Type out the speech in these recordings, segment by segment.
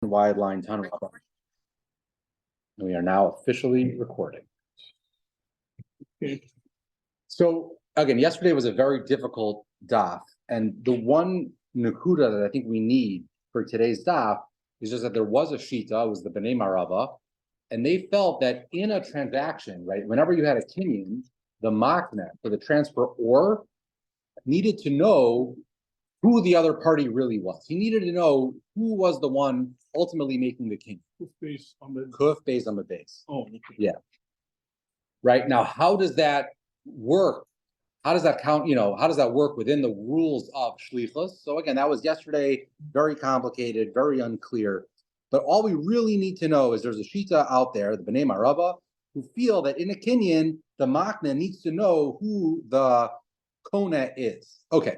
wide line tunnel. We are now officially recording. So again, yesterday was a very difficult daf, and the one nakuda that I think we need for today's daf is just that there was a shita, it was the Bnei Marava, and they felt that in a transaction, right, whenever you had a kinyan, the makna for the transfer or needed to know who the other party really was. He needed to know who was the one ultimately making the kinyan. Kuf based on the base. Oh, okay. Yeah. Right now, how does that work? How does that count? How does that work within the rules of shlichus? So again, that was yesterday, very complicated, very unclear. But all we really need to know is there's a shita out there, the Bnei Marava, who feel that in a kinyan, the makna needs to know who the kona is. Okay.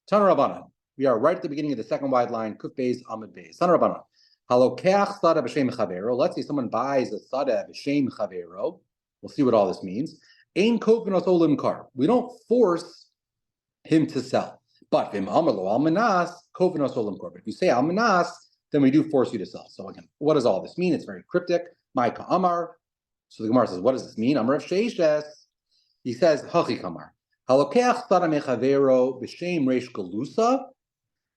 Tana Rabbanan. We are right at the beginning of the second wide line, Kuf Beis Amud Beis. Tana Rabbanan. Halokeach sada b'shem chavero. Let's say someone buys a sada b'shem chavero. We'll see what all this means. Ein kovenos olim kar. We don't force him to sell. But v'im amar lo almanas kovenos olim kar. But if you say almanas, then we do force you to sell. So again, what does all this mean? It's very cryptic. My ka'amar. So the Gemara says, what does this mean? Amar of sheishes. He says, hachi kamar. Halokeach sada mechavero b'shem reish galusa.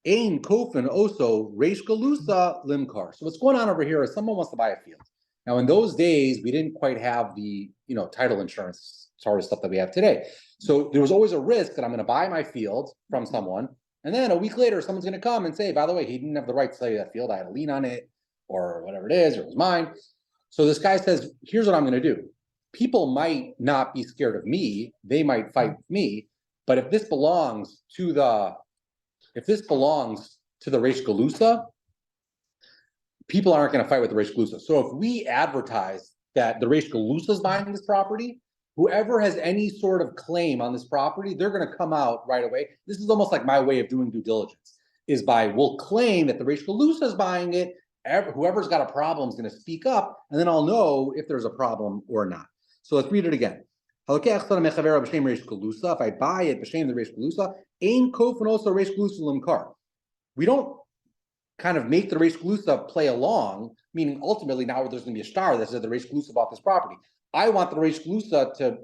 Ein kofen also reish galusa limkar. So what's going on over here is someone wants to buy a field. Now, in those days, we didn't quite have the title insurance sort of stuff that we have today. So there was always a risk that I'm going to buy my field from someone, and then a week later, someone's going to come and say, by the way, he didn't have the right to sell you that field. I had a lien on it, or whatever it is, or it was mine. So this guy says, here's what I'm going to do. People might not be scared of me. They might fight with me. But if this belongs to the Reish Galusa, people aren't going to fight with the Reish Galusa. So if we advertise that the Reish Galusa is buying this property, whoever has any sort of claim on this property, they're going to come out right away. This is almost like my way of doing due diligence, is we'll claim that the Reish Galusa is buying it. Whoever's got a problem is going to speak up, and then I'll know if there's a problem or not. So let's read it again. If I buy it, b'shem the Reish Galusa, ein kofen also Reish Galusa limkar. We don't kind of make the Reish Galusa play along, meaning ultimately now there's going to be a star that says the Reish Galusa bought this property. I want the Reish Galusa to,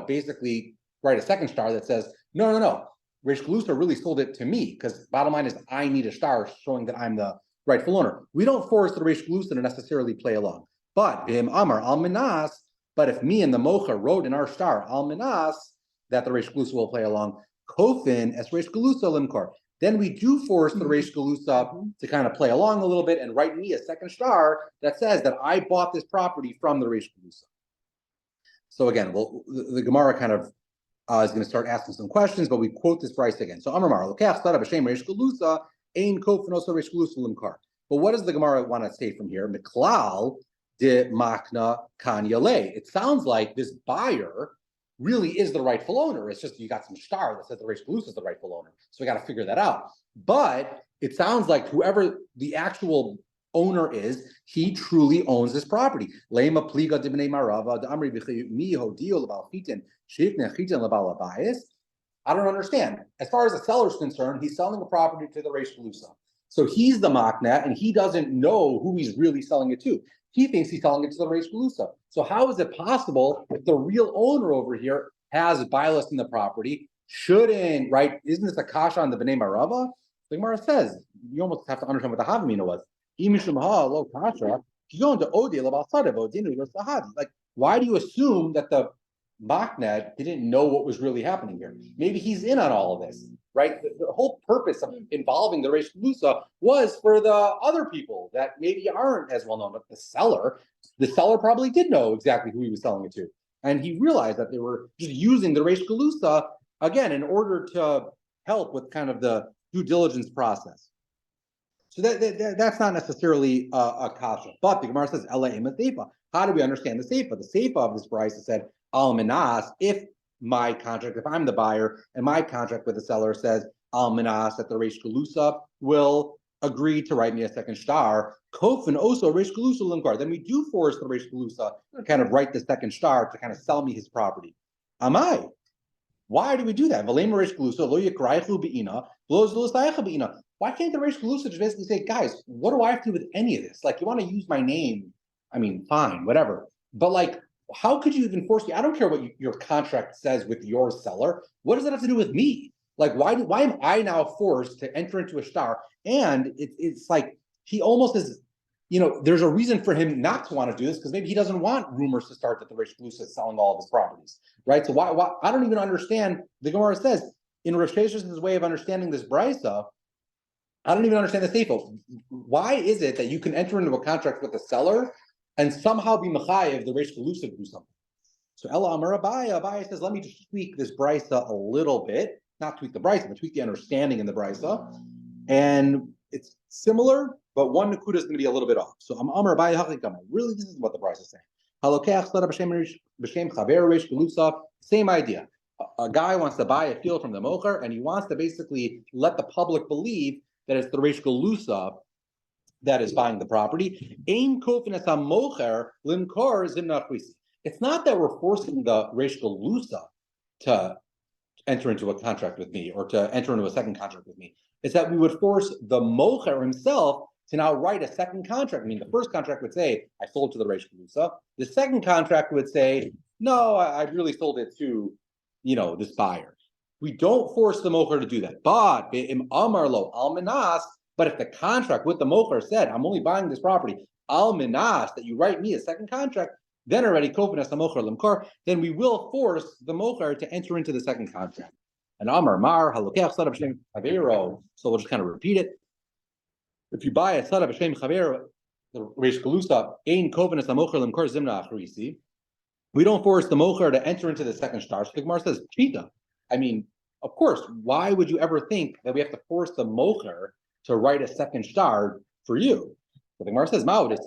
basically write a second star that says, no. Reish Galusa really sold it to me, because bottom line is I need a star showing that I'm the rightful owner. We don't force the Reish Galusa to necessarily play along. But Vim Amar Al Minas, but if me and the Mocha wrote in our star Al Minas that the Reish Galusa will play along, Kofin as Reish Galusa Limkor, then we do force the Reish Galusa to kind of play along a little bit and write me a second star that says that I bought this property from the Reish Galusa. So again, the Gemara kind of is going to start asking some questions, but we quote this Bryce again. So Amar Mar, Lokach Stada B'Shem Reish Galusa, Ein Kofin also Reish Galusa Limkar. But what does the Gemara want to say from here? Miklal de Makna Kan Yale. It sounds like this buyer really is the rightful owner. It's just you got some star that says the Reish Galusa is the rightful owner. So we got to figure that out. But it sounds like whoever the actual owner is, he truly owns this property. Lema pliga de bnei marava de amri mi hodio lebal chitin shifne chitin lebal abayis. I don't understand. As far as the seller is concerned, he's selling the property to the Reish Galusa. So he's the makna, and he doesn't know who he's really selling it to. He thinks he's selling it to the Reish Galusa. So how is it possible if the real owner over here has bias in the property? Shouldn't, right? Isn't this a kasha on the Bnei Marava? The Gemara says, you almost have to understand what the Havamina was. Like, why do you assume that the Maknad didn't know what was really happening here? Maybe he's in on all of this, right? The whole purpose of involving the Reish Galusa was for the other people that maybe aren't as well known, but the seller probably did know exactly who he was selling it to. And he realized that they were just using the Reish Galusa, again, in order to help with kind of the due diligence process. So that's not necessarily a kasha. But the Gemara says, Ela ima seifa. How do we understand the seifa? The seifa of this price is said, Al minas, if I'm the buyer, and my contract with the seller says, Al minas, that the Reish Galusa will agree to write me a second star, Kofin also Reish Galusa limkar. Then we do force the Reish Galusa to kind of write the second star to kind of sell me his property. Amai. Why do we do that? why can't the Reish Galusa just basically say, guys, what do I have to do with any of this? Like, you want to use my name? I mean, fine, whatever. But like, how could you even force me? I don't care what your contract says with your seller. What does that have to do with me? Like, why am I now forced to enter into a star? And it's like he almost is, there's a reason for him not to want to do this because maybe he doesn't want rumors to start that the Reish Galusa is selling all of his properties, right? So why I don't even understand. The Gemara says in Rosh Hashem's way of understanding this brisa, I don't even understand the seifo. Why is it that you can enter into a contract with the seller and somehow be mechayev the Reish Galusa to do something? So Ella Amar Abaye says, let me just tweak this brisa a little bit, not tweak the brisa, but tweak the understanding in the brisa. And it's similar, but one nakuda is going to be a little bit off. So Amar Abaye Hakikama. Really, this is what the brisa is saying. Halokech Sada B'Shem Chaver Reish Galusa. Same idea. A guy wants to buy a field from the mocher, and he wants to basically let the public believe that it's the Reish Galusa that is buying the property. Ein kofin es hamocher limkor zimna chvisi. It's not that we're forcing the Reish Galusa to enter into a contract with me or to enter into a second contract with me. It's that we would force the mocher himself to now write a second contract. I mean, the first contract would say, I sold to the Reish Galusa. The second contract would say, no, I really sold it to, this buyer. We don't force the mocher to do that. But im amar lo almanas. But if the contract with the mocher said, I'm only buying this property, almanas, that you write me a second contract, then already kofinas hamocher limkor, then we will force the mocher to enter into the second contract. And amar mar halokech sada b'shem chavero. So we'll just kind of repeat it. If you buy a sada b'shem chavero, the Reish Galusa, ein kofinas hamocher limkor zimna achrisi. We don't force the mocher to enter into the second star. So the Gemara says, Pita. I mean, of course, why would you ever think that we have to force the mocher to write a second star for you? So the Gemara says, I would have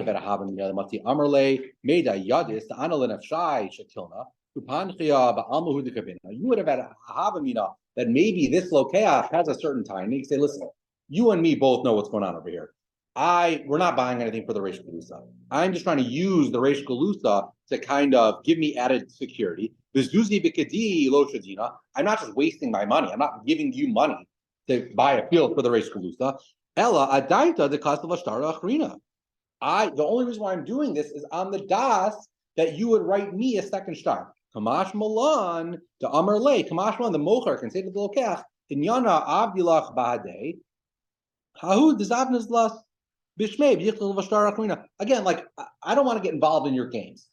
had a havim the mati amarle meda yadis the analin of shai shatilna upanchia ba'almahu dekavina. You would have had a havamina that maybe this lokeach has a certain time. And you can say, listen, you and me both know what's going on over here. We're not buying anything for the Reish Galusa. I'm just trying to use the Reish Galusa to kind of give me added security. I'm not just wasting my money. I'm not giving you money to buy a field for the Reish Galusa. Ella adaita the cost of ashtara achrina. The only reason why I'm doing this is on the das that you would write me a second star. Kamash Malan to Amar Le. Kamash Malan, the mocher can say to the lokech, Inyana Abdilach Bahade. Hahu Dizabnizlas. Again, like I don't want to get involved in your games.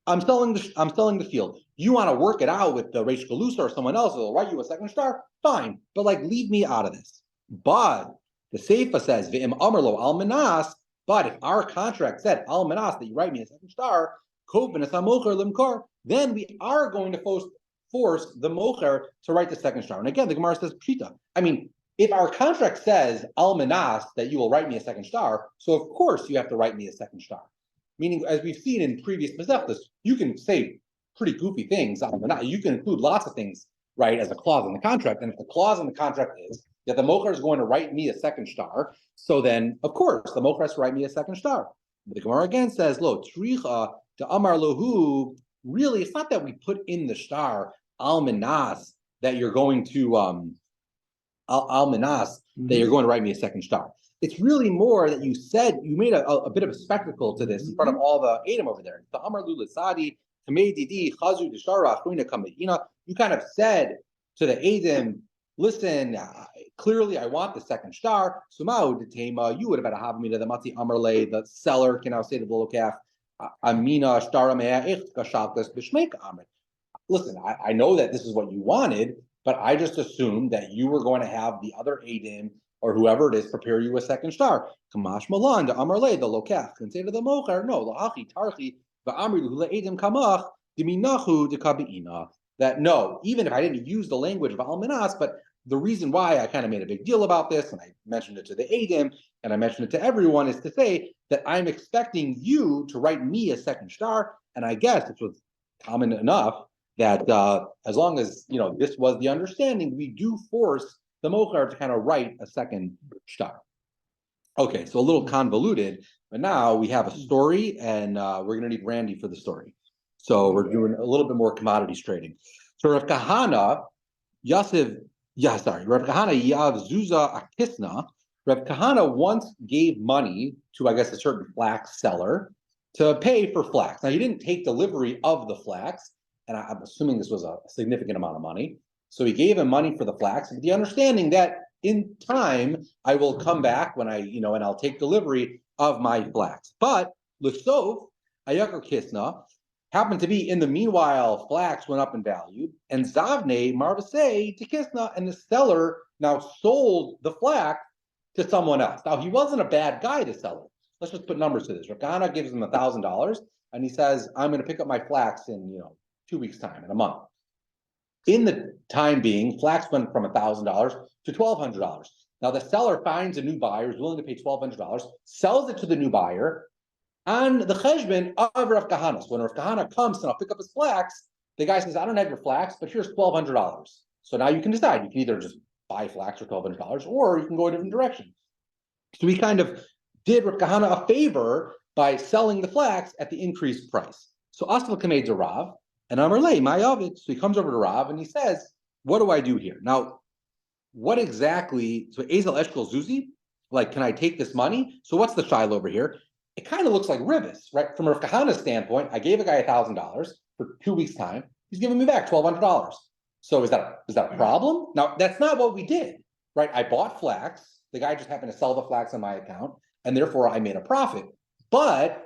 I'm selling the field. You want to work it out with the Reish Galusa or someone else that'll write you a second star, fine. But like leave me out of this. But the Seifa says, V'im Amarlo al Manas, but if our contract said al Manas that you write me a second star, then we are going to force the mocher to write the second star. And again, the Gemara says Pshita. I mean, if our contract says al-manas that you will write me a second star, so of course you have to write me a second star. Meaning, as we've seen in previous Masechtas, you can say pretty goofy things. You can include lots of things, right, as a clause in the contract. And if the clause in the contract is that the mocher is going to write me a second star, so then, of course, the mocher has to write me a second star. But the Gemara again says, lo, tricha to amar lohu, really, it's not that we put in the star al-manas that you're going to... Al-Manas, that you're going to write me a second star. It's really more that you said, you made a bit of a spectacle to this in front of all the Edom over there. You kind of said to the Edom, listen, clearly I want the second star. You would have had a havamina, the Mati Amarle, the seller can now say to the lokaf, Amina listen, I know that this is what you wanted, but I just assumed that you were going to have the other Adim or whoever it is prepare you a second star. Kamash Malan, the Amarle, the Lokach, can say to the Mocher, no, Lahachi, Tarchi, the Amrilu, the Adim Kamach, Diminahu, the Kabiina. That no, even if I didn't use the language of Almanas, but the reason why I kind of made a big deal about this, and I mentioned it to the Adim, and I mentioned it to everyone, is to say that I'm expecting you to write me a second star, and I guess it was common enough that as long as this was the understanding, we do force the mocher to kind of write a second star. Okay, so a little convoluted, but now we have a story, and we're going to need Randy for the story. So we're doing a little bit more commodities trading. So Rav Kahana, Yosef Yeah, sorry. Reb Kahana Yav Zuza Akisna. Reb Kahana once gave money to, I guess, a certain flax seller to pay for flax. Now, he didn't take delivery of the flax, and I'm assuming this was a significant amount of money. So he gave him money for the flax, with the understanding that in time I will come back when and I'll take delivery of my flax. But Lesof Ayakar Kisna happened to be in the meanwhile, flax went up in value, and Zavne Marvase to Kisna, and the seller now sold the flax to someone else. Now he wasn't a bad guy to sell it. Let's just put numbers to this. Rakana gives him $1,000, and he says, "I'm going to pick up my flax in 2 weeks' time, in a month." In the time being, flax went from $1,000 to $1,200. Now the seller finds a new buyer who's willing to pay $1,200, sells it to the new buyer, on the cheshbon of Rav Kahana. So when Rav Kahana comes and I'll pick up his flax, the guy says, "I don't have your flax, but here's $1,200. So now you can decide. You can either just buy flax for $1,200, or you can go a different direction." So he kind of did Rav Kahana a favor by selling the flax at the increased price. So Astal Kamed to Rav, and Amar Lei, my Ovid. So he comes over to Rav and he says, "What do I do here?" Now, what exactly? So Ezel Eshkol Zuzi, like, can I take this money? So what's the shiloh over here? It kind of looks like ribis, right? From Rav Kahana's standpoint, I gave a guy $1,000 for 2 weeks' time. He's giving me back $1,200. So is that a problem? Now, that's not what we did, right? I bought flax. The guy just happened to sell the flax on my account, and therefore I made a profit. But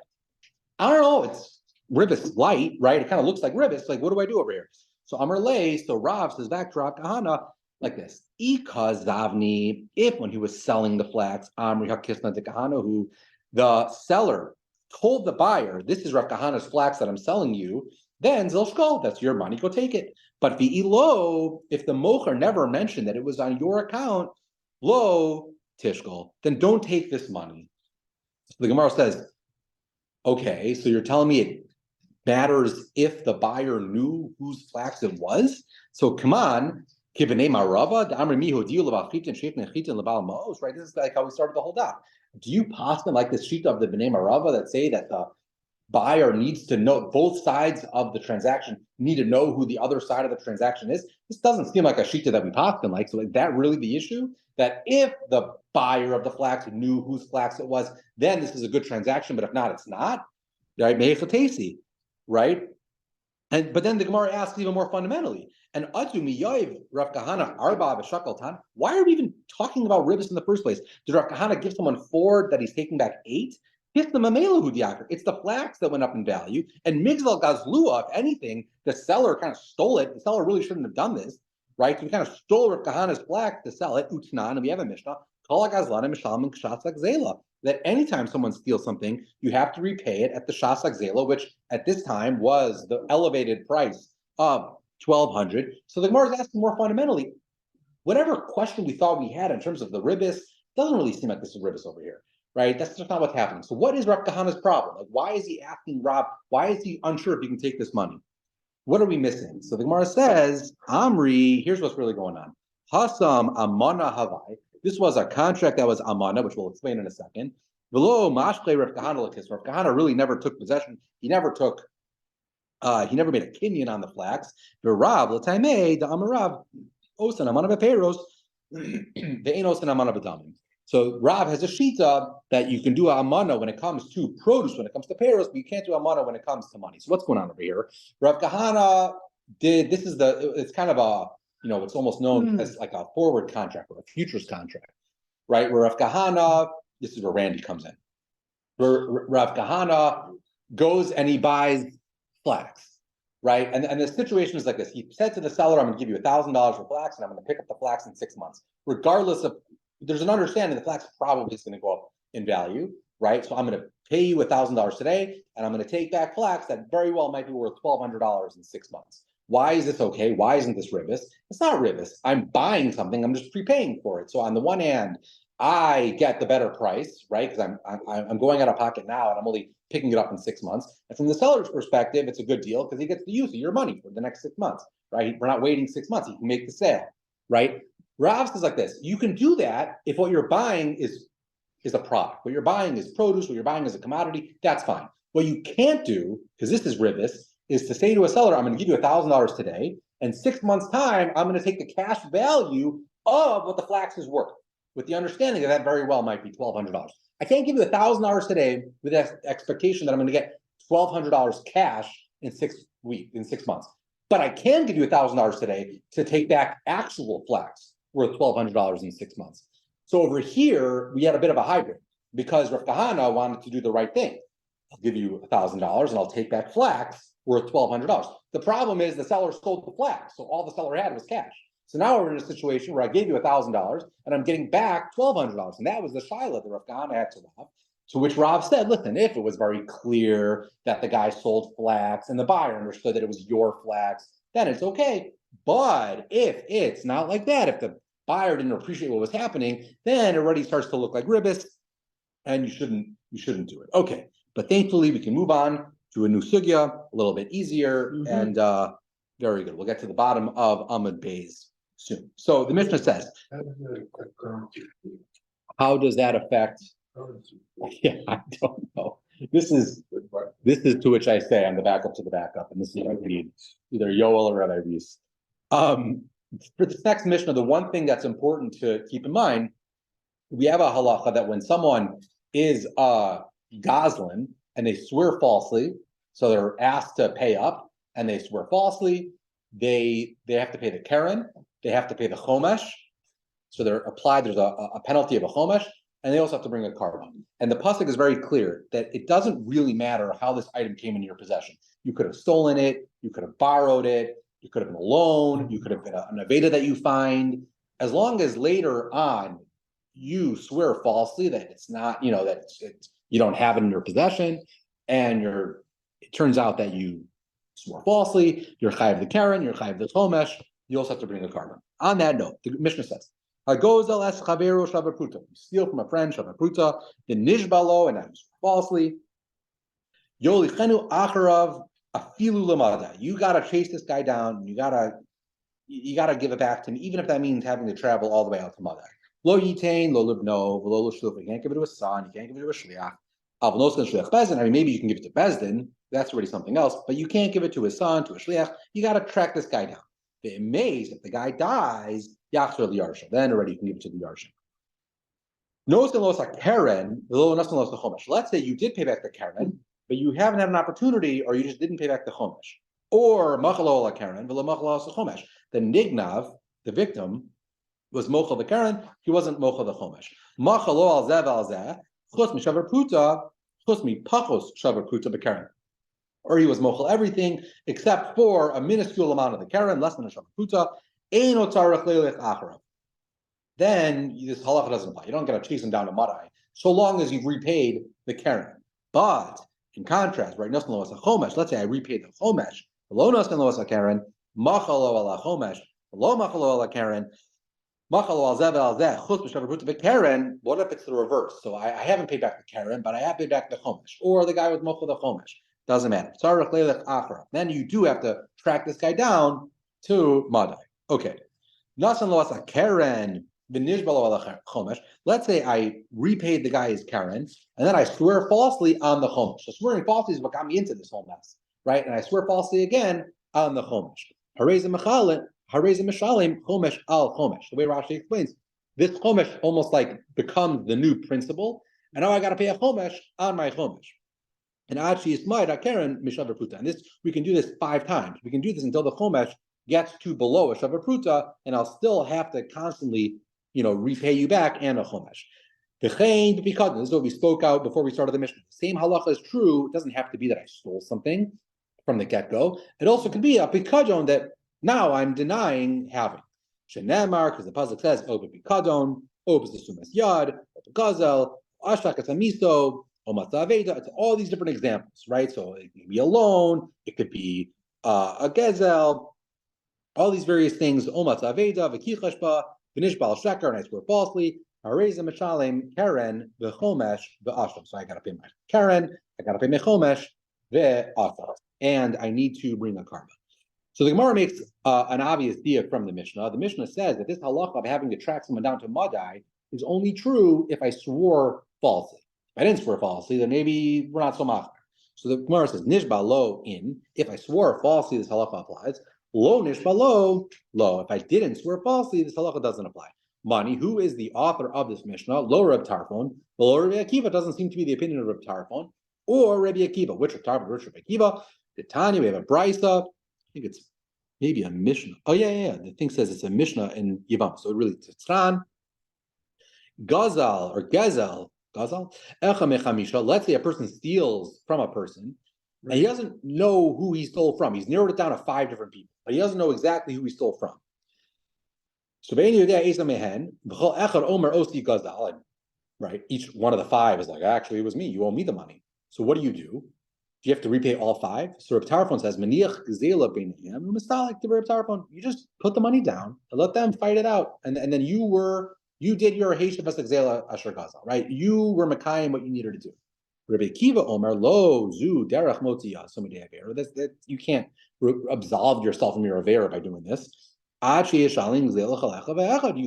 I don't know. It's ribis light, right? It kind of looks like ribis. Like, what do I do over here? So Amar Lei, so Rav says back to Rav Kahana like this: Because Zavni, if when he was selling the flax, Amri Hakisna de Kahana, who the seller told the buyer, "This is Rav Kahana's flax that I'm selling you," then Zilshkol, that's your money, go take it. But the lo, if the mocher never mentioned that it was on your account, lo tishkol, then don't take this money. So the Gemara says, okay, so you're telling me it matters if the buyer knew whose flax it was? So come on, right? This is like how we started the whole daf. Do you possibly like this sheet of the B'nai Marava that say that the buyer needs to know, both sides of the transaction need to know who the other side of the transaction is? This doesn't seem like a shita that we possibly like. So is that really the issue? That if the buyer of the flax knew whose flax it was, then this is a good transaction, but if not, it's not. Right? Mehechatesi, right? But then the Gemara asks even more fundamentally, and Atu miyav Rav Kahana arba v'shakaltan. Why are we even talking about ribis in the first place? Did Rav Kahana give someone 4 that he's taking back 8? It's the flax that went up in value, and Migzal Gazlua, if anything, the seller kind of stole it. The seller really shouldn't have done this, right? So he kind of stole Rav Kahana's flax to sell it. Utnan, and we have a Mishnah, Kol Gazlan and Mishalman Kshatzak Zela, that anytime someone steals something, you have to repay it at the Shasak Zela, which at this time was the elevated price of $1,200. So the Gemara is asking more fundamentally, whatever question we thought we had in terms of the ribis, doesn't really seem like this is ribis over here, right? That's just not what's happening. So what is Rav Kahana's problem? Like, why is he asking Rav? Why is he unsure if he can take this money? What are we missing? So the Gemara says, Amri, here's what's really going on. Hasam amana havai. This was a contract that was amana, which we'll explain in a second. Below mashkei Rav Kahana lakis. Rav Kahana really never took possession. He never made a kinyan on the flax. Rav l'taimei the amarav osan amana beperos the ein osan amana bedamim. So Rav has a shita that you can do a amana when it comes to produce, when it comes to peros, but you can't do amana when it comes to money. So what's going on over here? Rav Kahana it's kind of it's almost known as like a forward contract or a futures contract, right? Where Rav Kahana, this is where Randy comes in. Where Rav Kahana goes and he buys flax, right? And the situation is like this. He said to the seller, "I'm going to give you $1,000 for flax, and I'm going to pick up the flax in 6 months, regardless of." There's an understanding the flax probably is going to go up in value, right? So I'm going to pay you $1,000 today, and I'm going to take back flax that very well might be worth $1,200 in 6 months. Why is this okay? Why isn't this ribis? It's not ribis. I'm buying something. I'm just prepaying for it. So on the one hand, I get the better price, right? Because I'm going out of pocket now, and I'm only picking it up in 6 months. And from the seller's perspective, it's a good deal because he gets the use of your money for the next 6 months, right? We're not waiting 6 months. He can make the sale, right? Rav says like this: you can do that if what you're buying is a product. What you're buying is produce. What you're buying is a commodity. That's fine. What you can't do, because this is ribis, is to say to a seller, "I'm going to give you $1,000 today, In 6 months' time, I'm going to take the cash value of what the flax is worth, with the understanding that that very well might be $1,200. I can't give you $1,000 today with the expectation that I'm going to get $1,200 cash in 6 weeks, in 6 months. But I can give you $1,000 today to take back actual flax worth $1,200 in 6 months. So over here, we had a bit of a hybrid because Rav Kahana wanted to do the right thing. I'll give you $1,000 and I'll take back flax worth $1,200. The problem is the seller sold the flax, so all the seller had was cash. So now we're in a situation where I gave you $1,000 and I'm getting back $1,200, and that was the shaila that Rav Kahana had to Rav. To which Rav said, listen, if it was very clear that the guy sold flax and the buyer understood that it was your flax, then it's okay. But if it's not like that, if the buyer didn't appreciate what was happening, then it already starts to look like ribbis, and you shouldn't do it. Okay, but thankfully we can move on to a new sugya, a little bit easier, and very good. We'll get to the bottom of Amud Beis soon. So the Mishnah says, how does that affect? Yeah, I don't know. This is to which I say on the backup to the backup, and this is what I read either Yoel or Rabbi Reese. For this next Mishnah, the one thing that's important to keep in mind, we have a halacha that when someone is gazlan and they swear falsely, so they're asked to pay up and they swear falsely, they have to pay the keren, they have to pay the chomesh, so there's a penalty of a chomesh, and they also have to bring a carbon. And the pasuk is very clear that it doesn't really matter how this item came into your possession. You could have stolen it, you could have borrowed it, you could have been a loan, you could have been an aveda that you find. As long as later on you swear falsely that it's not, that you don't have it in your possession, and it turns out that you swore falsely, you're chayav the keren, you're chayav the chomesh, you also have to bring a carbon. On that note, the Mishnah says, you steal from a friend, shavapruta, the nishbalo, and I swear falsely. Yolichenu acharav afilu lamada. You gotta chase this guy down. You gotta give it back to him, even if that means having to travel all the way out to Madai. Lo yitain, lo libno, lo l'shluch. You can't give it to a son. You can't give it to a shliach. Avnoskan shliach bezdin. I mean, maybe you can give it to bezdin. That's already something else. But you can't give it to his son, to a shliach. You gotta track this guy down. The amazed if the guy dies, yachzer liyarsha. Then already you can give it to the yarsha. Noskan losa keren, lo noskan losa chomesh. Let's say you did pay back the keren, but you haven't had an opportunity, or you just didn't pay back the chomesh. Or machalo la keren, v'lo machalo la chomesh. The nignav, the victim, was mochel the keren, he wasn't mochel the chomesh. Machalo al zeh al zeh, chus mi shavar pruta, chus mi pachos shavar pruta bekeren. Or he was mochel everything except for a minuscule amount of the keren, less than a shavar pruta. Ein otzarach leilech acharav. Then this halacha doesn't apply. You don't get to chase him down to Madai, so long as you've repaid the keren. But in contrast, right, noskan lo as a chomesh. Let's say I repaid the chomesh. Lo noskan lo as a keren. Machalo ala chomesh. Lo machalo ala keren. Machalo al zev al zeh. Chutz b'shavar pruta v'keren. What if it's the reverse? So I haven't paid back the keren, but I have paid back the chomesh. Or the guy was mochel the chomesh. Doesn't matter. Then you do have to track this guy down to Madai. Okay. Nasan lo as a keren. Let's say I repaid the guy's keren, and then I swear falsely on the chomesh. So swearing falsely is what got me into this whole mess, right? And I swear falsely again on the chomesh. Hareza mishalim chomesh al chomesh. The way Rashi explains, this chomesh almost like becomes the new principle, and now I got to pay a chomesh on my chomesh. And achi ismaid keren mishavar pruta. And this we can do this 5 times. We can do this until the chomesh gets to below a shavar pruta, and I'll still have to constantly repay you back and a chomesh. This is what we spoke out before we started the Mishnah. The same halacha is true. It doesn't have to be that I stole something from the get-go. It also could be a pikadon that now I'm denying having. Shenemar, because the pasuk says, "O pikadon, o b'sumas yad, o b'gazel, ashtakas amiso, o matzaveda." It's all these different examples, right? So it could be a loan, it could be a gezel, all these various things. O matzaveda, v'kichashba. Finish bal sheker, and I swear falsely. Hareza mishalim keren v'chomesh v'ashlam. So I got to pay my keren, I got to pay my chomesh v'ashlam, and I need to bring a karma. So the Gemara makes an obvious diak from the Mishnah. The Mishnah says that this halacha of having to track someone down to Madai is only true if I swore falsely. If I didn't swear falsely, then maybe we're not so machmir. So the Gemara says nishba lo in. If I swore falsely, this halacha applies. Lo nishba lo. If I didn't swear falsely, this halacha doesn't apply. Money, who is the author of this Mishnah? Lo Reb Tarfon. The Lo Rabbi Akiva doesn't seem to be the opinion of Reb Tarfon or Rabbi Akiva. Which Reb Tarfon, which Rabbi Akiva? The Tanya, we have a Brisa. I think it's maybe a Mishnah. Oh, yeah. The thing says it's a Mishnah in Yivam. So really, Tzran, Gazal or Gezel, Gazal, Echa Mechamisha. Let's say a person steals from a person, and he doesn't know who he stole from. He's narrowed it down to 5 different people, but he doesn't know exactly who he stole from. So right, each one of the 5 is like, actually, it was me. You owe me the money. So what do? Do you have to repay all 5? So Reb Tarfon says, you just put the money down and let them fight it out. And then you did your Heishav Asakzela Asher Gazal, right? You were Makayim what you needed to do. Rabbi Akiva Omer, Lo, Zu, Derech Motia, Somebody Avera. That you can't absolve yourself from your Avera by doing this. You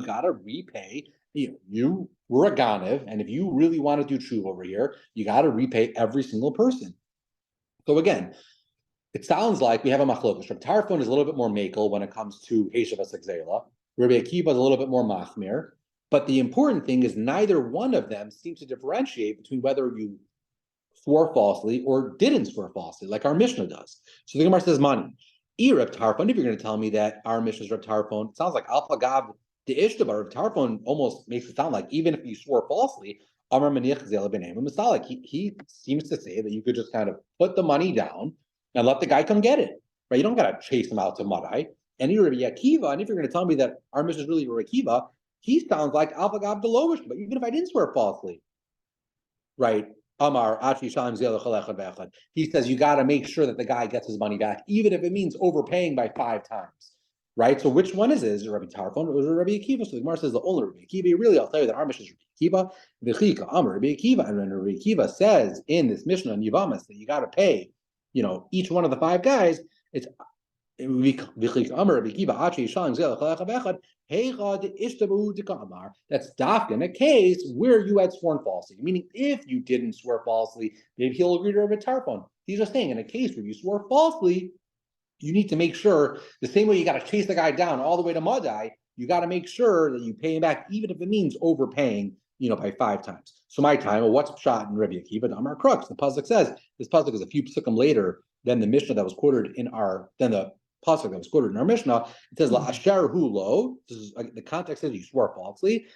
gotta repay. You were a Ganev, and if you really want to do tshuva over here, you gotta repay every single person. So again, it sounds like we have a machlokas. Reb Tarfon is a little bit more makel when it comes to Heishav Asakzela. Rabbi Akiva is a little bit more machmir. But the important thing is neither one of them seems to differentiate between whether you swore falsely or didn't swear falsely, like our Mishnah does. So the Gemara says, money. Reb Tarfon, if you're going to tell me that our Mishnah is Reb Tarfon, it sounds like Alpha Gav the Ishtaba. Reb Tarfon almost makes it sound like even if you swore falsely, Amar Maniach Zela B'Neim Misalik. He seems to say that you could just kind of put the money down and let the guy come get it. Right? You don't got to chase him out to Madai. And Rabbi Akiva, and if you're going to tell me that our Mishnah is really Rabbi Akiva, he sounds like Alpha Gav Delovish, but even if I didn't swear falsely, right? Amar Achi Shalom Zela Chalechad Ve'echad. He says you got to make sure that the guy gets his money back, even if it means overpaying by 5 times, right? So which one is it? Is it Rabbi Tarfon or is it Rabbi Akiva? So the Gemara says the only Rabbi Akiva. Really, I'll tell you that our Mishnah is Rabbi Akiva. V'chika Amar Rabbi Akiva, and when Rabbi Akiva says in this Mishnah in Yivamas that you got to pay, each one of the 5 guys, it's that's dafka in a case where you had sworn falsely. Meaning, if you didn't swear falsely, maybe he'll agree to a tarpon. He's just saying, in a case where you swore falsely, you need to make sure the same way you got to chase the guy down all the way to Madai, you got to make sure that you pay him back, even if it means overpaying, by 5 times. So my time, well, what's shot in Rabbi Akiva? Damar Crux. The pasuk says this pasuk is a few psukim later than the Mishnah that was quoted in the pasuk that was quoted in our Mishnah. It says la asher hu lo. This is the context is you swore falsely.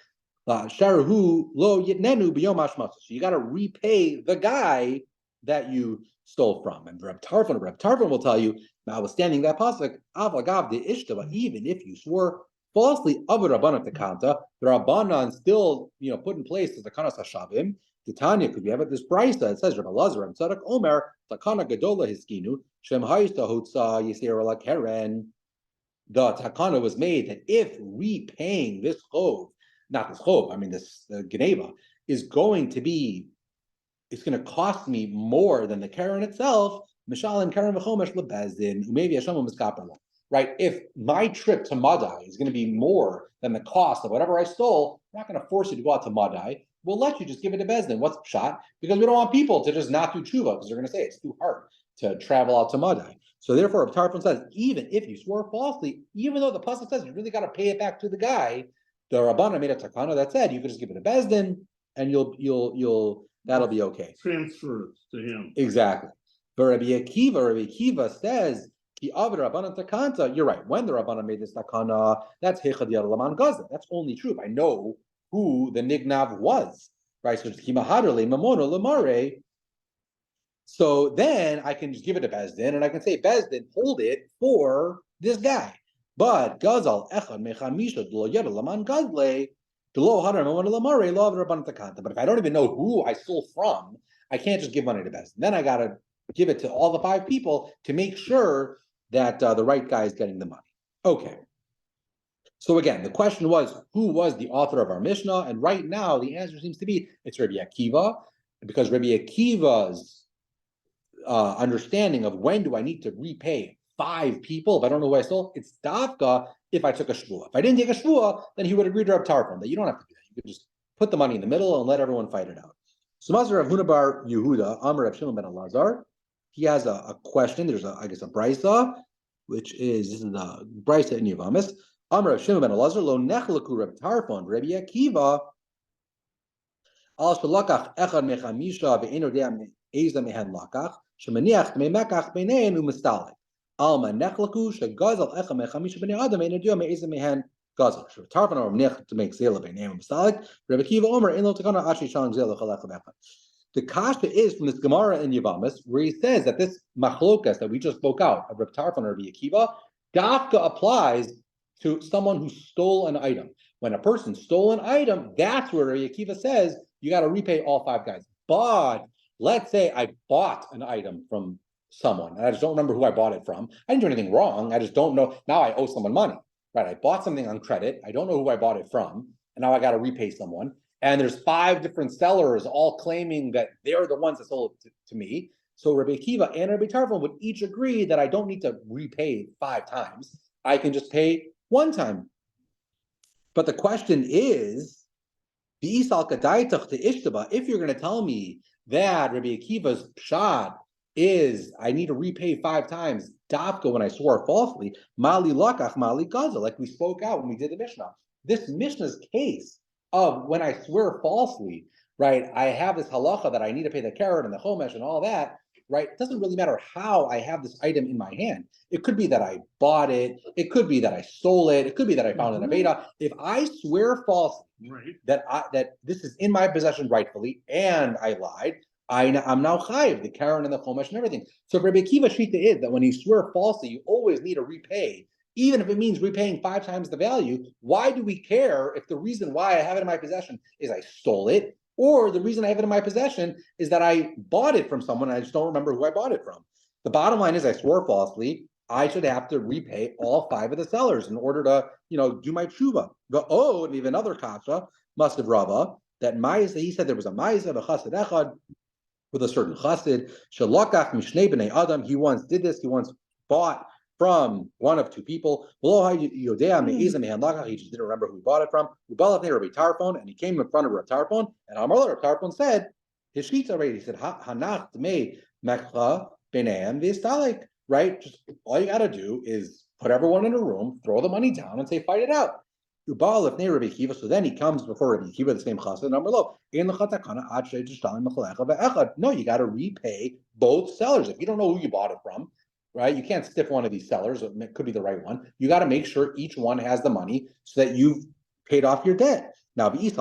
La asher hu lo yitnenu b'yom hashmasa. So you got to repay the guy that you stole from. And Reb Tarfon will tell you, notwithstanding that pasuk, avagav de ishtava, even if you swore falsely, avu rabbanan tekanta, the rabbanan still put in place the takanas hashavim. Titania, could we have it? This brisa, it says Rabbi Lazar and Tzadok Omer takana gadola hiskinu shem haysta hutza yisir la keren. The takana was made that if repaying this chov, not this chov, I mean this geneva, is going to cost me more than the keren itself. Mishal and keren v'chomesh lebezdin umevi hashem miskapel. Right? If my trip to Madai is going to be more than the cost of whatever I stole, I'm not going to force you to go out to Madai. We'll let you just give it to Bezdin. What's shot? Because we don't want people to just not do tshuva because they're going to say it's too hard to travel out to Madai. So therefore, Tarfon says, even if you swore falsely, even though the pasuk says you really got to pay it back to the guy, the Rabbana made a takana that said you could just give it to Bezdin and you'll that'll be okay. Transfer it to him. Exactly. But Rabbi Akiva says, you're right. When the Rabbana made this takana, that's hechad yad laman gazla. That's only true if I know who the nignav was, right? So so then I can just give it to Bezdin, and I can say, Bezdin, hold it for this guy. But Gazal echad mechamisha lo yad laman gazle lo hadar mamon lamare lo Rabbana takanta. But if I don't even know who I stole from, I can't just give money to Bezdin. Then I gotta give it to all the 5 people to make sure that the right guy is getting the money. Okay. So again, the question was, who was the author of our Mishnah? And right now, the answer seems to be, it's Rabbi Akiva, because Rabbi Akiva's understanding of when do I need to repay 5 people, if I don't know who I stole, it's dafka if I took a shvua. If I didn't take a shvua, then he would agree to Reb Tarfon, that you don't have to do that. You could just put the money in the middle and let everyone fight it out. So Mazar Rav Huna bar Yehuda, Amar Rav Shimon ben Elazar, he has a question. There's a brisa. which is this is the Brisa in Yavamis. Amar Shimon ben Elazar lo nechlaku Reb Tarfon Rabbi Akiva al shalakach echad mechamisha ve'eno dea eza mehen lakach shemaniach me'mekach beinein u'mistalik alma nechlaku shegazal echad mechamisha b'nei adam ve'eno dea me'eza mehen gazal. Reb Tarfon or nech to make zela beinein u'mistalik. Rabbi Akiva Omer in lo tekana ashi shalang zela chalech echad. The kasha is from this Gemara in Yavamis, where he says that this machlokas that we just spoke out of Reb Tarfon or Rabbi Akiva, dafka applies to someone who stole an item. When a person stole an item, that's where Rabbi Akiva says you got to repay all 5 guys. But let's say I bought an item from someone, and I just don't remember who I bought it from. I didn't do anything wrong. I just don't know. Now I owe someone money, right? I bought something on credit. I don't know who I bought it from, and now I got to repay someone. And there's 5 different sellers all claiming that they're the ones that sold it to me. So Rabbi Akiva and Rabbi Tarfon would each agree that I don't need to repay 5 times. I can just pay 1 time. But the question is, if you're going to tell me that Rabbi Akiva's pshat is I need to repay 5 times, dafka when I swore falsely, mali lakach, mali gaza, like we spoke out when we did the Mishnah. This Mishnah's case of when I swear falsely, right, I have this halacha that I need to pay the carrot and the chomesh and all that, right? It doesn't really matter how I have this item in my hand. It could be that I bought it. It could be that I stole it. It could be that I found an aveda. If I swear falsely that this is in my possession rightfully and I lied, I'm now chayiv, the carrot and the chomesh and everything. So Rabbi Akiva shita is that when you swear falsely, you always need to repay. Even if it means repaying 5 times the value, why do we care if the reason why I have it in my possession is I stole it, or the reason I have it in my possession is that I bought it from someone and I just don't remember who I bought it from? The bottom line is I swore falsely. I should have to repay all 5 of the sellers in order to, do my tshuva. And even another kasha must have Rava that Ma'isa, he said there was a Ma'isa, a chassid echad, with a certain chassid, shalakach mishnei b'nei adam. He once did this. He once bought from one of 2 people. He just didn't remember who he bought it from. Rabbi Tarfon, and he came in front of Rabbi Tarfon, and Rabbi Tarfon said, his sheets already. He said, Hanach me mekcha beneim v'istalik. Right? Just all you got to do is put everyone in a room, throw the money down, and say, fight it out. So then he comes before Rabbi Akiva, the same chassid, no, you got to repay both sellers. If you don't know who you bought it from, right? You can't stiff one of these sellers. It could be the right one. You got to make sure each one has the money so that you've paid off your debt. Now, if you're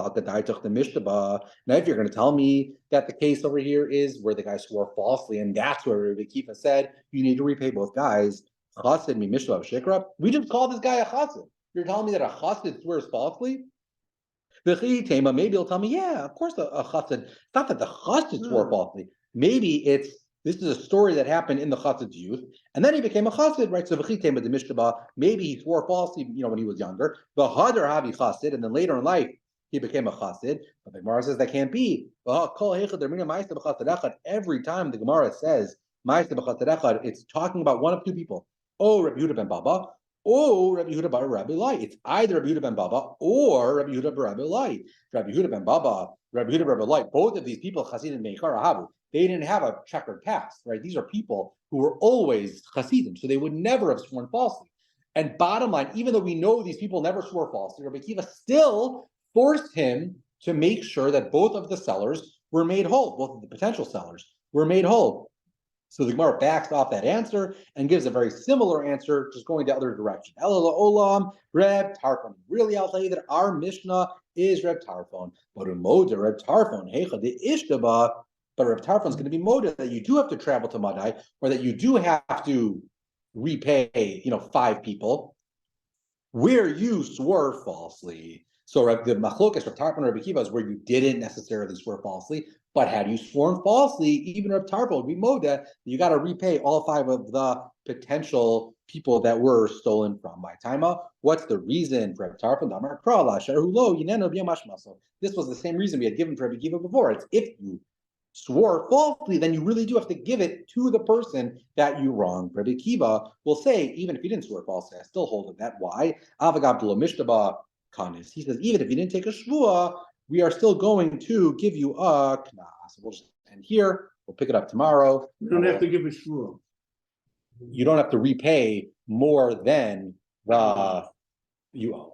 going to tell me that the case over here is where the guy swore falsely, and that's where Rabbi Akiva said you need to repay both guys. We just call this guy a chassid. You're telling me that a chassid swears falsely? Maybe he'll tell me, yeah, of course a chassid. It's not that the chassid swore falsely. Maybe this is a story that happened in the chassid's youth, and then he became a chassid, right? So maybe he swore falsely, when he was younger. Chassid, and then later in life he became a chassid. But the Gemara says that can't be. Every time the Gemara says it's talking about one of 2 people. Oh, Rabbi Yehuda ben Baba. Oh, Rabbi Yehuda bar Rabbi Lai. It's either Rabbi Yehuda ben Baba or Rabbi Yehuda bar Rabbi Lai. Rabbi Yehuda ben Baba, Rabbi Yehuda bar Rabbi Lai. Both of these people, Chasidim Meikar Ahavu, they didn't have a checkered past, right? These are people who were always Chasidim, so they would never have sworn falsely. And bottom line, even though we know these people never swore falsely, Rabbi Akiva still forced him to make sure that both of the sellers were made whole, both of the potential sellers were made whole. So the Gemara backs off that answer and gives a very similar answer, just going the other direction. Elul olam, Reb Tarfon. Really, I'll tell you that our Mishnah is Reb Tarfon. But Umoda, Reb Tarfon, Hecha de Ishtaba. But Reb Tarfon is going to be Moda that you do have to travel to Madai, or that you do have to repay, 5 people, where you swore falsely. So the machlokas Reb Tarfon and Reb Akiva is where you didn't necessarily swear falsely, but had you sworn falsely, even Reb Tarfon would be moda. You got to repay all 5 of the potential people that were stolen from by Taima. What's the reason for Reb Tarfon? This was the same reason we had given for Reb Akiva before. It's if you swore falsely, then you really do have to give it to the person that you wronged. Rabbi Akiva will say, even if you didn't swear falsely, I still hold of that. Why? He says, even if you didn't take a shvua, we are still going to give you a knas. We'll just end here. We'll pick it up tomorrow. You don't have to give a shvua. You don't have to repay more than the you own.